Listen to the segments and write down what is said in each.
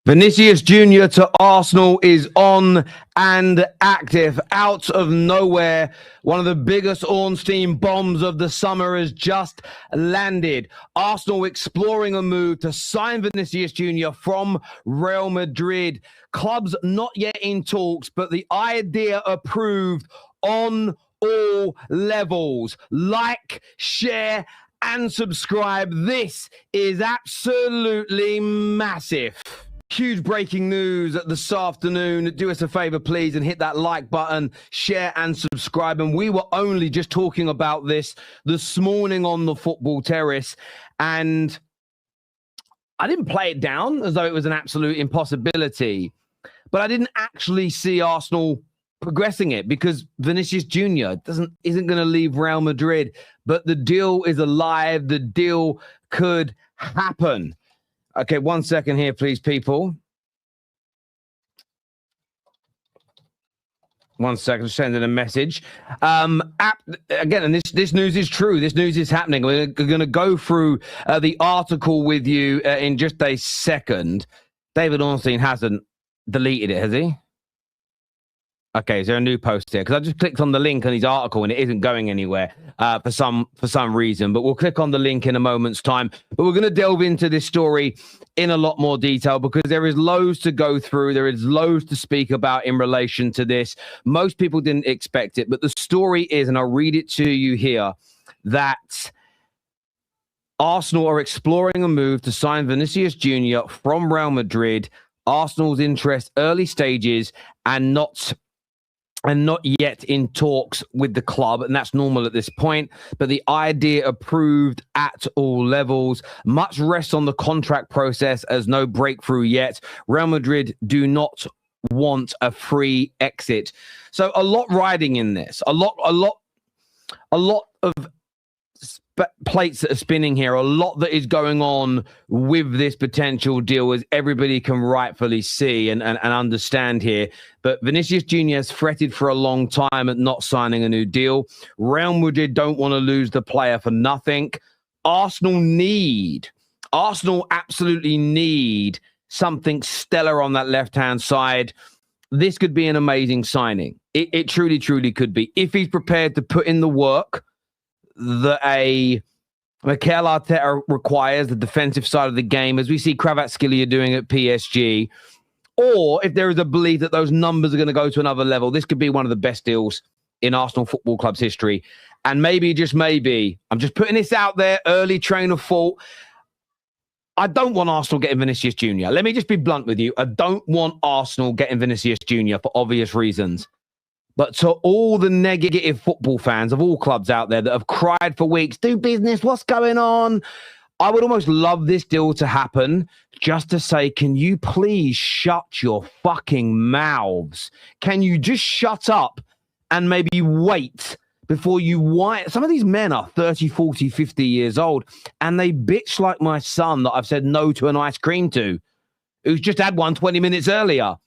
Vinicius Jr. to Arsenal is on and active. Out of nowhere, one of the biggest Ornstein bombs of the summer has just landed. Arsenal exploring a move to sign Vinicius Jr. from Real Madrid. Clubs not yet in talks, but the idea approved on all levels. Like, share, and subscribe. This is absolutely massive. Huge breaking news this afternoon. Do us a favor, please, and hit that like button, share and subscribe. And we were only just talking about this morning on the Football Terrace, and I didn't play it down as though it was an absolute impossibility, but I didn't actually see Arsenal progressing it because Vinicius Jr. isn't going to leave Real Madrid, but the deal is alive. The deal could happen. Okay, 1 second here, please, people. 1 second, sending a message. Again, and this news is true. This news is happening. We're going to go through the article with you in just a second. David Ornstein hasn't deleted it, has he? Okay, is there a new post here? Because I just clicked on the link on his article and it isn't going anywhere for some reason. But we'll click on the link in a moment's time. But we're going to delve into this story in a lot more detail because there is loads to go through. There is loads to speak about in relation to this. Most people didn't expect it, but the story is, and I'll read it to you here, that Arsenal are exploring a move to sign Vinicius Jr. from Real Madrid. Arsenal's interest early stages and not yet in talks with the club, and that's normal at this point, but the idea approved at all levels. Much rests on the contract process as no breakthrough yet. Real Madrid do not want a free exit. So a lot riding in this, a lot of plates that are spinning here, a lot that is going on with this potential deal, as everybody can rightfully see and understand here. But Vinicius Jr. has fretted for a long time at not signing a new deal. Real Madrid don't want to lose the player for nothing. Arsenal absolutely need something stellar on that left-hand side. This could be an amazing signing. It truly, truly could be. If he's prepared to put in the work that Mikel Arteta requires, the defensive side of the game, as we see Kvaratskhelia doing at PSG, or if there is a belief that those numbers are going to go to another level, this could be one of the best deals in Arsenal Football Club's history. And maybe, just maybe, I'm just putting this out there, early train of thought, I don't want Arsenal getting Vinicius Jr. Let me just be blunt with you. I don't want Arsenal getting Vinicius Jr. for obvious reasons. But to all the negative football fans of all clubs out there that have cried for weeks, do business, what's going on? I would almost love this deal to happen just to say, can you please shut your fucking mouths? Can you just shut up and maybe wait before you whine? Some of these men are 30, 40, 50 years old, and they bitch like my son that I've said no to an ice cream to, who's just had one 20 minutes earlier.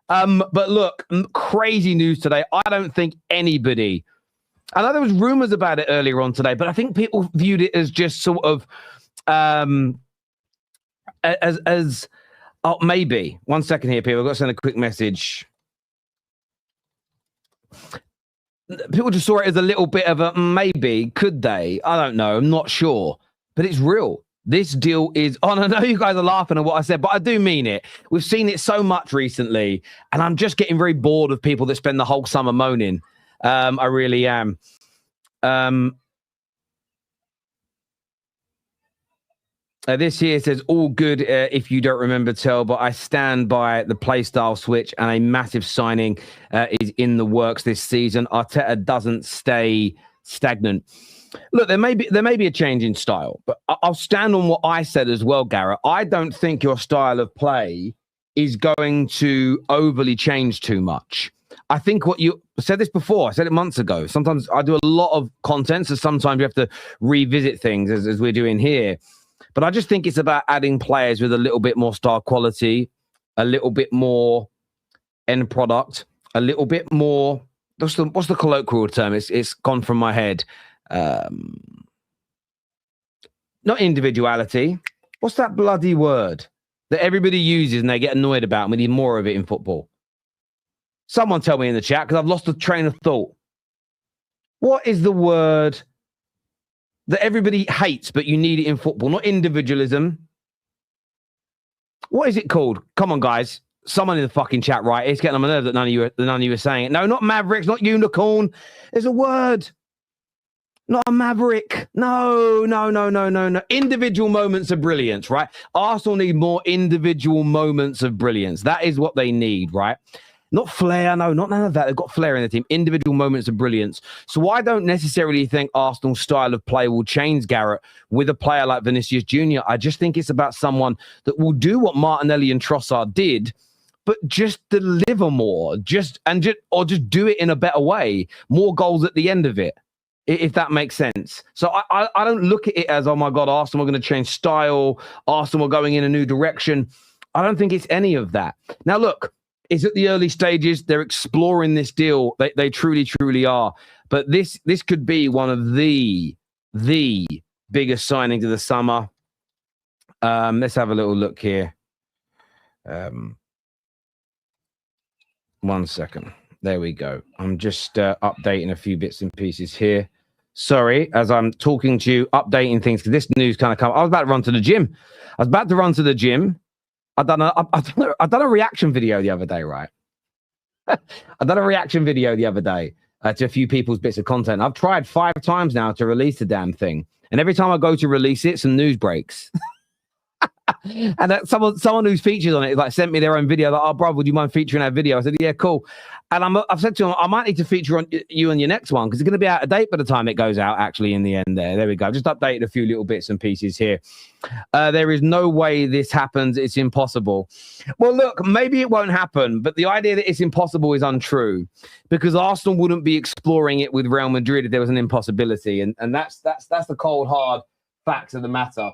But look, crazy news today. I don't think anybody, I know there was rumors about it earlier on today, but I think people viewed it as just sort of, maybe. 1 second here, people. I've got to send a quick message. People just saw it as a little bit of a maybe. Could they? I don't know. I'm not sure, but it's real. This deal is on. I know you guys are laughing at what I said, but I do mean it. We've seen it so much recently, and I'm just getting very bored of people that spend the whole summer moaning. I really am. This here says, all good if you don't remember, Tel, but I stand by the playstyle switch, and a massive signing is in the works this season. Arteta doesn't stay stagnant. Look, there may be a change in style, but I'll stand on what I said as well, Garrett. I don't think your style of play is going to overly change too much. I think what you said this before, I said it months ago. Sometimes I do a lot of content, so sometimes you have to revisit things as we're doing here. But I just think it's about adding players with a little bit more star quality, a little bit more end product, a little bit more. What's the colloquial term? It's gone from my head. Not individuality. What's that bloody word? that everybody uses and they get annoyed about, and we need more of it in football? Someone tell me in the chat, because I've lost the train of thought. What is the word that everybody hates, but you need it in football? Not individualism. What is it called? Come on, guys. Someone in the fucking chat, right? It's getting on my nerves that none of you are saying it. No, not Mavericks, not unicorn. There's a word. Not a maverick. No. Individual moments of brilliance, right? Arsenal need more individual moments of brilliance. That is what they need, right? Not flair, no, not none of that. They've got flair in the team. Individual moments of brilliance. So I don't necessarily think Arsenal's style of play will change, Garrett, with a player like Vinicius Jr. I just think it's about someone that will do what Martinelli and Trossard did, but just deliver more, just do it in a better way. More goals at the end of it, if that makes sense. So I don't look at it as, oh my God, Arsenal are going to change style. Arsenal are going in a new direction. I don't think it's any of that. Now, look, it's at the early stages. They're exploring this deal. They truly, truly are. But this could be one of the biggest signings of the summer. Let's have a little look here. 1 second. There we go. I'm just updating a few bits and pieces here. Sorry, as I'm talking to you, updating things, because this news kind of come. I was about to run to the gym. I've done a reaction video the other day, right? I've done a reaction video the other day to a few people's bits of content. I've tried 5 times now to release the damn thing. And every time I go to release it, some news breaks. And someone who's featured on it like sent me their own video. Like, oh, bro, would you mind featuring our video? I said, yeah, cool. And I've said to him, I might need to feature on you on your next one, because it's going to be out of date by the time it goes out, actually, in the end there. There we go. I've just updated a few little bits and pieces here. There is no way this happens. It's impossible. Well, look, maybe it won't happen, but the idea that it's impossible is untrue, because Arsenal wouldn't be exploring it with Real Madrid if there was an impossibility. And that's the cold, hard facts of the matter.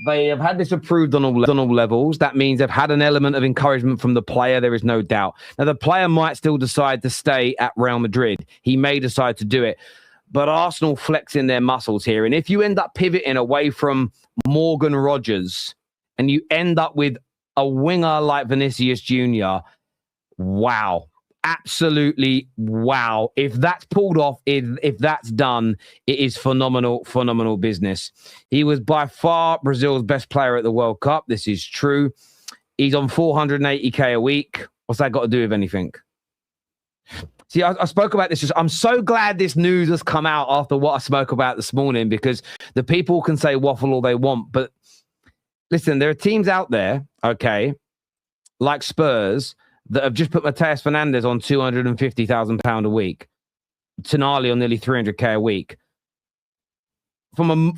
They have had this approved on all levels. That means they've had an element of encouragement from the player. There is no doubt. Now, the player might still decide to stay at Real Madrid. He may decide to do it. But Arsenal flexing their muscles here. And if you end up pivoting away from Morgan Rogers and you end up with a winger like Vinicius Jr., wow. Absolutely wow. If that's pulled off, if that's done, it is phenomenal business. He was by far Brazil's best player at the World Cup. This is true. He's on 480k a week. What's that got to do with anything? See, I spoke about this. I'm so glad this news has come out after what I spoke about this morning, because the people can say waffle all they want. But listen, there are teams out there, okay, like Spurs, that have just put Mateus Fernandes on £250,000 a week, Tonali on nearly 300k a week. From an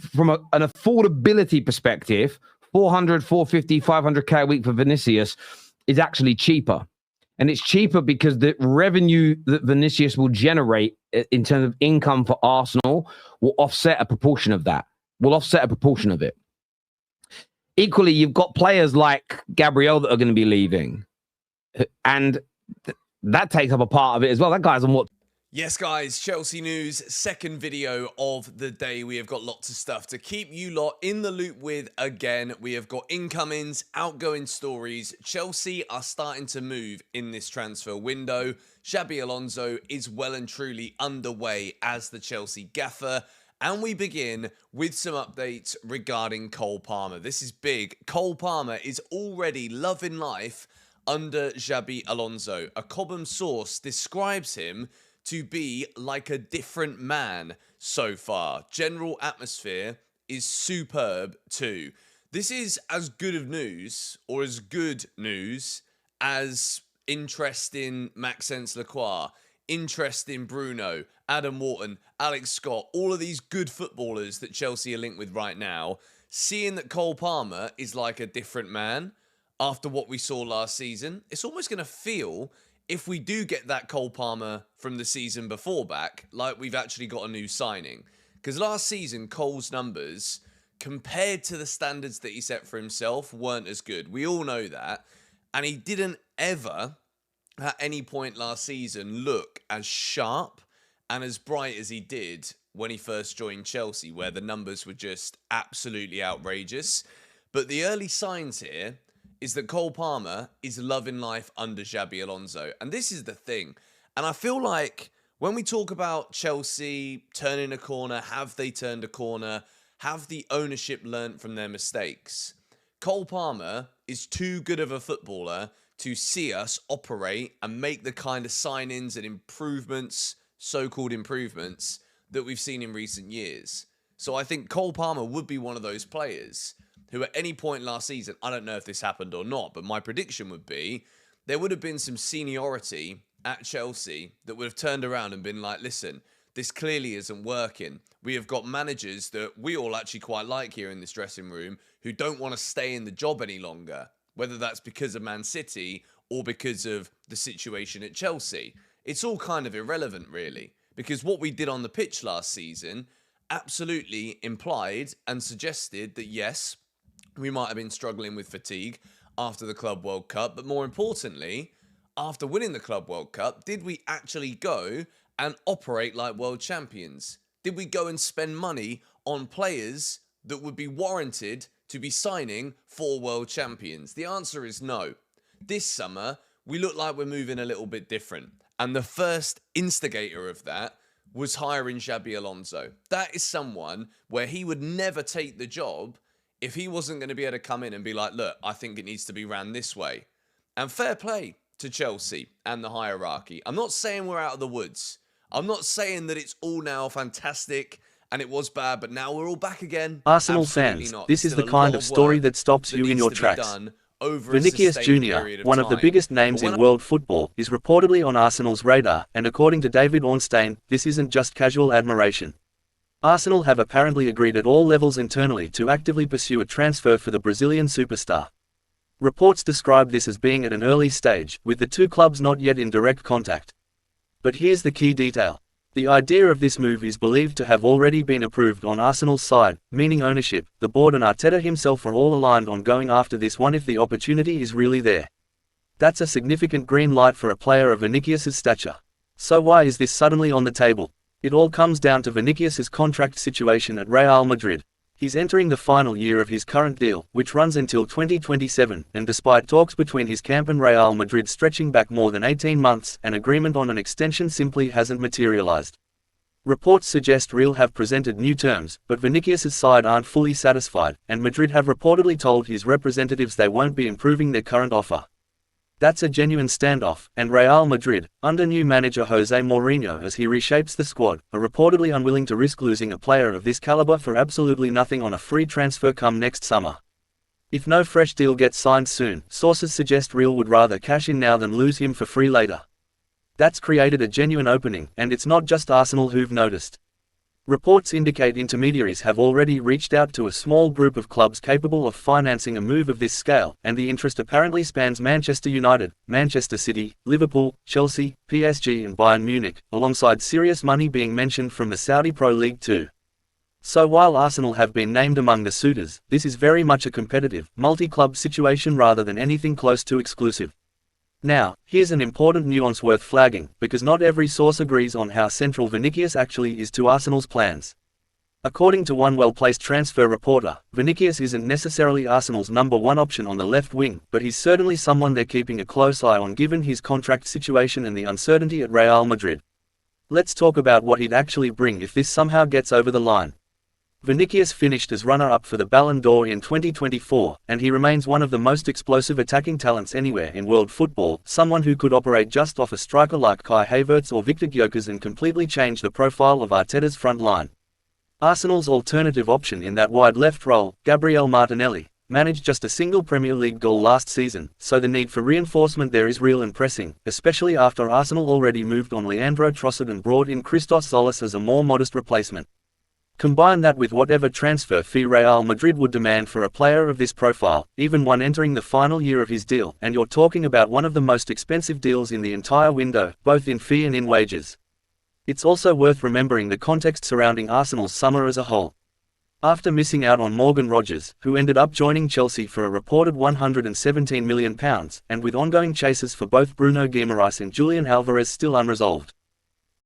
affordability perspective, 400, 450, 500k a week for Vinicius is actually cheaper. And it's cheaper because the revenue that Vinicius will generate in terms of income for Arsenal will offset a proportion of that, it. Equally, you've got players like Gabriel that are going to be leaving. And that takes up a part of it as well. That guy's on what? Yes, guys, Chelsea news, second video of the day. We have got lots of stuff to keep you lot in the loop with. Again, we have got incomings, outgoing stories. Chelsea are starting to move in this transfer window. Xabi Alonso is well and truly underway as the Chelsea gaffer. And we begin with some updates regarding Cole Palmer. This is big. Cole Palmer is already loving life under Xabi Alonso. A Cobham source describes him to be like a different man so far. General atmosphere is superb too. This is as good of news, or as good news, as interest in Maxence Lacroix, interest in Bruno, Adam Wharton, Alex Scott, all of these good footballers that Chelsea are linked with right now. Seeing that Cole Palmer is like a different man after what we saw last season, it's almost going to feel, if we do get that Cole Palmer from the season before back, like we've actually got a new signing. Because last season, Cole's numbers, compared to the standards that he set for himself, weren't as good. We all know that. And he didn't ever, at any point last season, look as sharp and as bright as he did when he first joined Chelsea, where the numbers were just absolutely outrageous. But the early signs here is that Cole Palmer is loving life under Xabi Alonso. And this is the thing. And I feel like when we talk about Chelsea turning a corner, have they turned a corner? Have the ownership learnt from their mistakes? Cole Palmer is too good of a footballer to see us operate and make the kind of signings and improvements, so-called improvements, that we've seen in recent years. So I think Cole Palmer would be one of those players who at any point last season, I don't know if this happened or not, but my prediction would be there would have been some seniority at Chelsea that would have turned around and been like, listen, this clearly isn't working. We have got managers that we all actually quite like here in this dressing room who don't want to stay in the job any longer, whether that's because of Man City or because of the situation at Chelsea. It's all kind of irrelevant, really, because what we did on the pitch last season absolutely implied and suggested that, yes, we might have been struggling with fatigue after the Club World Cup, but more importantly, after winning the Club World Cup, did we actually go and operate like world champions? Did we go and spend money on players that would be warranted to be signing for world champions? The answer is no. This summer, we look like we're moving a little bit different. And the first instigator of that was hiring Xabi Alonso. That is someone where he would never take the job if he wasn't going to be able to come in and be like, look, I think it needs to be ran this way. And fair play to Chelsea and the hierarchy. I'm not saying we're out of the woods. I'm not saying that it's all now fantastic and it was bad, but now we're all back again. Arsenal Absolutely fans, not. this is Still the a lot kind of story work that stops you in needs your to be tracks. done over a Vinicius sustained Jr., period of one of the time. biggest names But in when world football, is reportedly on Arsenal's radar, and according to David Ornstein, this isn't just casual admiration. Arsenal have apparently agreed at all levels internally to actively pursue a transfer for the Brazilian superstar. Reports describe this as being at an early stage, with the two clubs not yet in direct contact. But here's the key detail. The idea of this move is believed to have already been approved on Arsenal's side, meaning ownership, the board and Arteta himself are all aligned on going after this one if the opportunity is really there. That's a significant green light for a player of Vinicius' stature. So why is this suddenly on the table? It all comes down to Vinicius' contract situation at Real Madrid. He's entering the final year of his current deal, which runs until 2027, and despite talks between his camp and Real Madrid stretching back more than 18 months, an agreement on an extension simply hasn't materialized. Reports suggest Real have presented new terms, but Vinicius' side aren't fully satisfied, and Madrid have reportedly told his representatives they won't be improving their current offer. That's a genuine standoff, and Real Madrid, under new manager Jose Mourinho as he reshapes the squad, are reportedly unwilling to risk losing a player of this caliber for absolutely nothing on a free transfer come next summer. If no fresh deal gets signed soon, sources suggest Real would rather cash in now than lose him for free later. That's created a genuine opening, and it's not just Arsenal who've noticed. Reports indicate intermediaries have already reached out to a small group of clubs capable of financing a move of this scale, and the interest apparently spans Manchester United, Manchester City, Liverpool, Chelsea, PSG and Bayern Munich, alongside serious money being mentioned from the Saudi Pro League too. So while Arsenal have been named among the suitors, this is very much a competitive, multi-club situation rather than anything close to exclusive. Now, here's an important nuance worth flagging, because not every source agrees on how central Vinicius actually is to Arsenal's plans. According to one well-placed transfer reporter, Vinicius isn't necessarily Arsenal's number one option on the left wing, but he's certainly someone they're keeping a close eye on given his contract situation and the uncertainty at Real Madrid. Let's talk about what he'd actually bring if this somehow gets over the line. Vinicius finished as runner-up for the Ballon d'Or in 2024, and he remains one of the most explosive attacking talents anywhere in world football, someone who could operate just off a striker like Kai Havertz or Victor Gyökeres and completely change the profile of Arteta's front line. Arsenal's alternative option in that wide left role, Gabriel Martinelli, managed just a single Premier League goal last season, so the need for reinforcement there is real and pressing, especially after Arsenal already moved on Leandro Trossard and brought in Christos Zolis as a more modest replacement. Combine that with whatever transfer fee Real Madrid would demand for a player of this profile, even one entering the final year of his deal, and you're talking about one of the most expensive deals in the entire window, both in fee and in wages. It's also worth remembering the context surrounding Arsenal's summer as a whole. After missing out on Morgan Rogers, who ended up joining Chelsea for a reported £117 million, and with ongoing chases for both Bruno Guimarães and Julian Alvarez still unresolved,